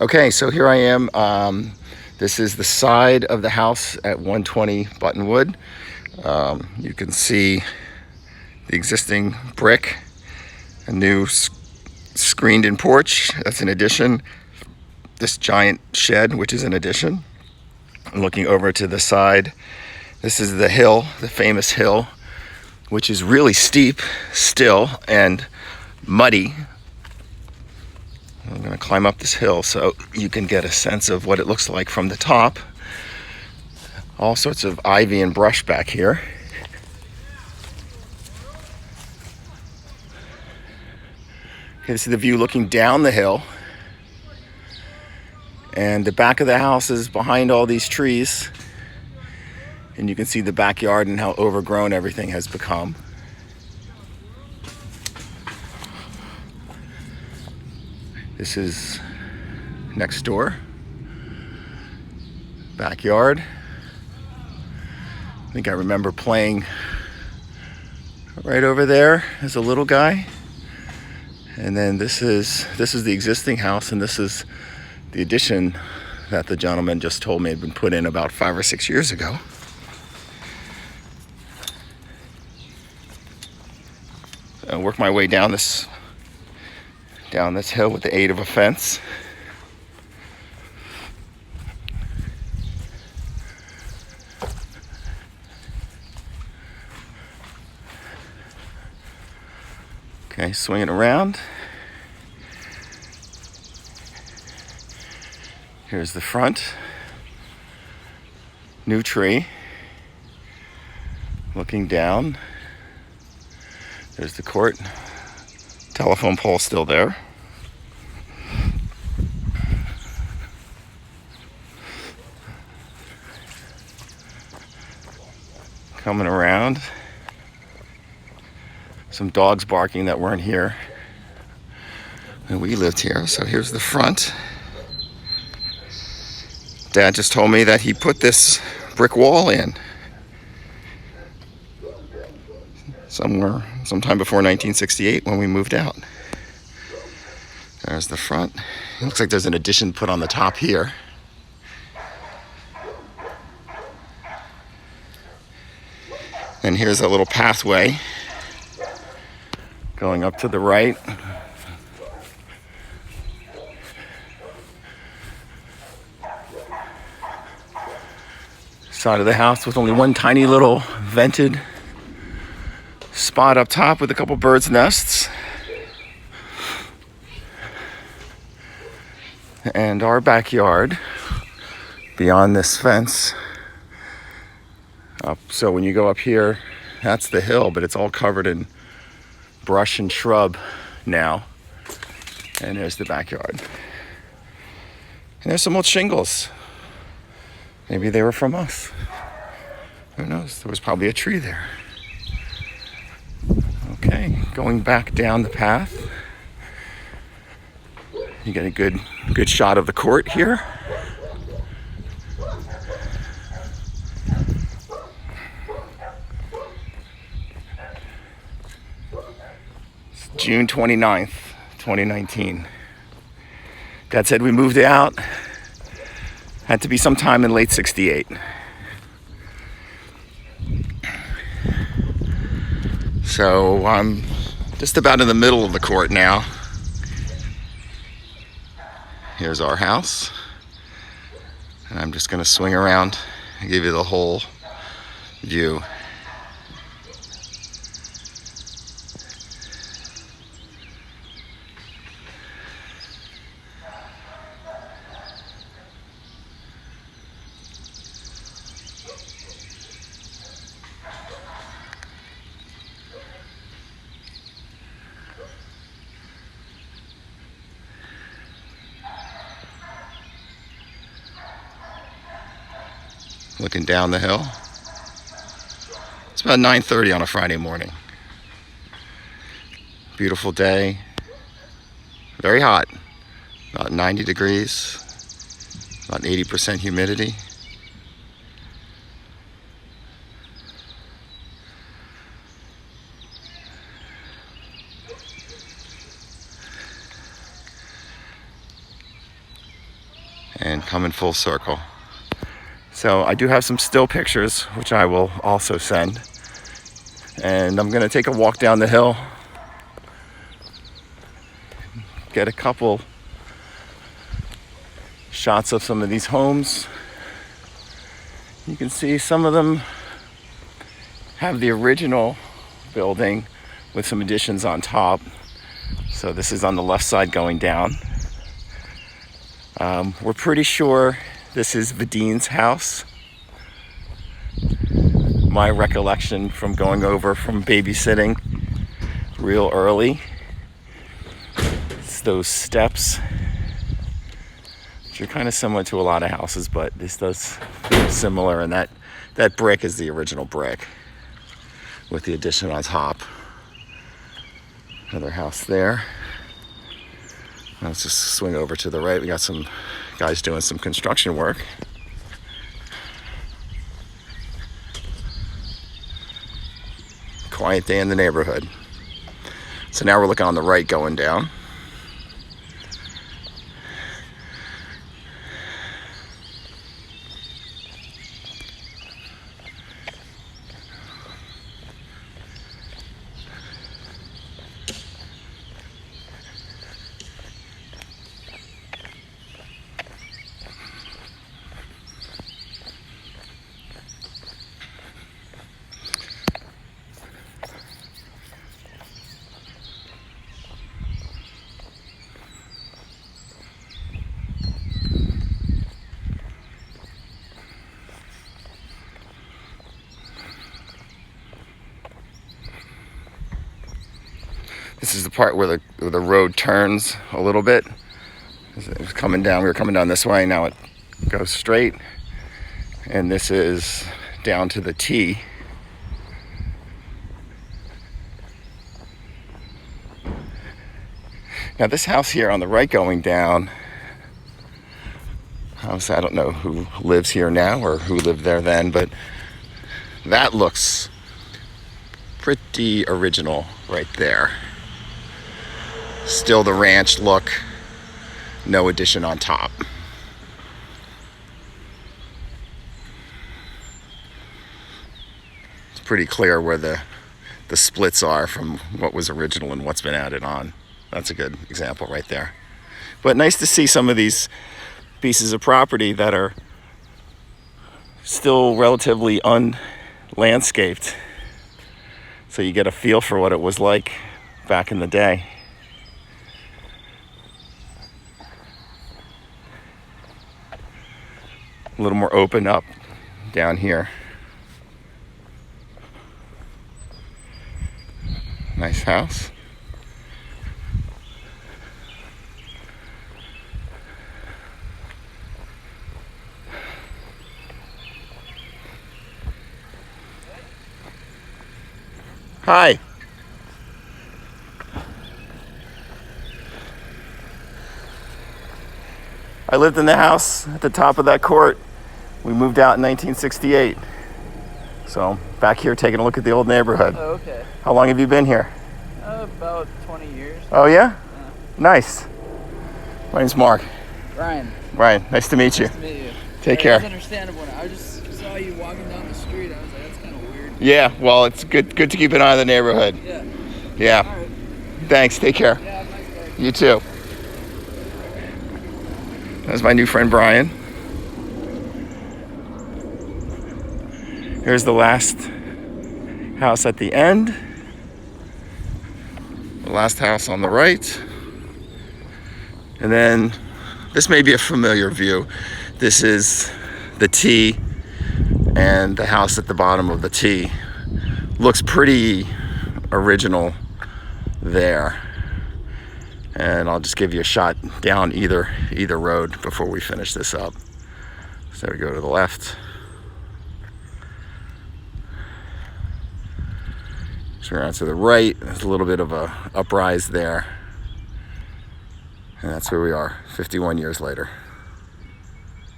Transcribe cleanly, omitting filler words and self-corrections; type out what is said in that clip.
Okay, so here I am. This is the side of the house at 120 Buttonwood. You can see the existing brick, a new screened-in porch. That's an addition. This giant shed, which is an addition. Looking over to the side, this is the hill, the famous hill, which is really steep still and muddy. I'm going to climb up this hill so you can get a sense of what it looks like from the top. All sorts of ivy and brush back here. Okay, this is the view looking down the hill. And the back of the house is behind all these trees. And you can see the backyard and how overgrown everything has become. This is next door. Backyard. I think I remember playing right over there as a little guy. And then this is the existing house, and this is the addition that the gentleman just told me had been put in about 5 or 6 years ago. I work my way down this hill with the aid of a fence. Okay, swinging around. Here's the front. New tree. Looking down. There's the court. Telephone pole still there. Coming around. Some dogs barking that weren't here when we lived here. So here's the front. Dad just told me that he put this brick wall in sometime before 1968 when we moved out. There's the front. It looks like there's an addition put on the top here. And here's a little pathway going up to the right. Side of the house with only one tiny little vented spot up top with a couple birds' nests. And our backyard beyond this fence. So when you go up here, that's the hill, but it's all covered in brush and shrub now. And there's the backyard. And there's some old shingles. Maybe they were from us. Who knows? There was probably a tree there. Okay, going back down the path. You get a good shot of the court here. It's June 29th, 2019. Dad said we moved out. Had to be sometime in late 68. So I'm just about in the middle of the court now. Here's our house. And I'm just going to swing around and give you the whole view. Looking down the hill. It's about 9:30 on a Friday morning. Beautiful day. Very hot. About 90 degrees. About 80% humidity. and coming full circle. So I do have some still pictures, which I will also send. And I'm gonna take a walk down the hill, get a couple shots of some of these homes. You can see some of them have the original building with some additions on top. So this is on the left side going down. We're pretty sure this is Vadine's house. My recollection from going over from babysitting real early, it's those steps, which are kind of similar to a lot of houses, but this does feel similar, and that brick is the original brick with the addition on top. Another house there. Let's just swing over to the right. We got some guys doing some construction work. Quiet day in the neighborhood. So now we're looking on the right going down. This is the part where the road turns a little bit. It was coming down, we were coming down this way, now it goes straight. And this is down to the T. Now this house here on the right going down, obviously I don't know who lives here now or who lived there then, but that looks pretty original right there. Still the ranch look, no addition on top. It's pretty clear where the splits are from what was original and what's been added on. That's a good example right there. But nice to see some of these pieces of property that are still relatively unlandscaped. So you get a feel for what it was like back in the day. A little more open up down here. Nice house. Hi. I lived in the house at the top of that court. We moved out in 1968. So back here taking a look at the old neighborhood. Oh, okay. How long have you been here? About 20 years. Oh yeah? Nice. My name's Mark. Ryan. Ryan, nice to meet you. Nice to meet you. Take care. It's understandable. I just saw you walking down the street. I was like, that's kind of weird. Yeah, well, it's good to keep an eye on the neighborhood. Yeah. Yeah. All right. Thanks, take care. Yeah, have a nice day. You too. That's my new friend Brian. Here's the last house at the end. The last house on the right. And then this may be a familiar view. This is the T and the house at the bottom of the T. Looks pretty original there. And I'll just give you a shot down either road before we finish this up. So we go to the left. So we're on to the right. There's a little bit of a uprise there. And that's where we are 51 years later.